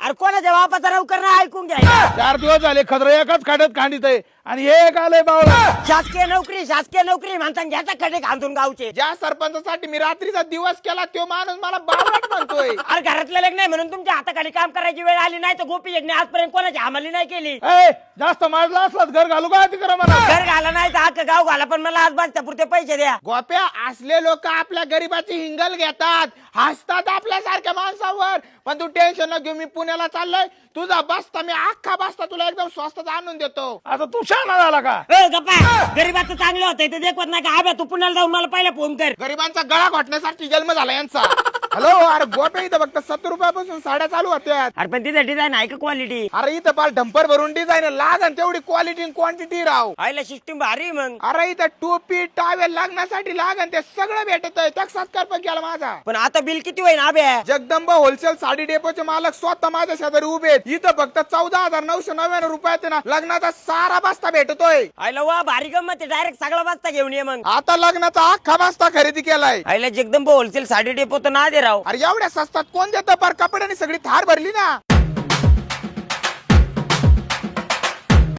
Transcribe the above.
अरे कोणाच्या बापाचा नौकर नाही ऐकून घ्या 4 दिवस झाले खदर एकाच खाड्यात खांडित आहे आणि हे एक आलंय बावळा. शासकीय नोकरी म्हणता घ्याचा खडे खांदून गावचे. ज्या सरपंचासाठी मी रात्रीचा दिवस केला तो माणूस मला बावळट म्हणतोय. अरे घरातले लग्न नाही म्हणून तुमच्या हाताखाली काम करायची वेळ आली नाही तर गोपी यज्ञ आजपर्यंत कोणाची हमाली नाही केली. ए, जास्त माजला असलाच घर घालू का ती करा मला. घर घाला नाही तर अख्खं गाव घाला पण मला आज बांधता पुरते पैसे द्या. गोप्या असले लोक आपल्या गरीबाची हिंगल घेतात, हसतात आपल्यासारख्या माणसावर. पण तू टेन्शन न घेऊ, मी पुण्याला चाललोय. तुझा बसता मी अख्खा बसता तुला एकदम स्वस्तात आणून देतो. आता तू शहाणा झाला का. गप्पा गरीबाचं चांगलं होतंय ते देखवत नाही का. आब्या तू पुण्याला जाऊन मला पहिला फोन कर. गरिबांचा गळा घोटण्यासाठी जन्म झाला यांचा. हॅलो, अरे गोप्या इथं फक्त 70 रुपयापासून साड्या चालू होत्या. अरे पण तिथं डिझाईन आहे का क्वालिटी. अरे इथं पार ढंपर भरून डिझाईन लागन तेवढी क्वालिटी क्वांटिटी राव. आईला सिस्टीम भारी मग. अरे इथं टोपी टावेल लागण्यासाठी लागन ते सगळं भेटत आहे. त्यात सत्कार पण केला माझा. पण आता बिल किती होईल आब्या. जगदंबा होलसेल साडी डेपोचे मालक स्वतः माझ्या शेजारी उभे आहेत. इथं फक्त 14,999 रुपयात ना लग्नाचा सारा बस्ता भेटतोय. आईला वा भारी गंमत डायरेक्ट सगळा बस्ता घेऊन ये मग. आता लग्नाचा अख्खा बस्ता खरेदी केलाय. आईला जगदंबा होलसेल साडी डेपो तर ना दे राव. अरे एवढ्या स्वस्तात कोण देतं. पर कपड्याने सगळी थार भरली ना.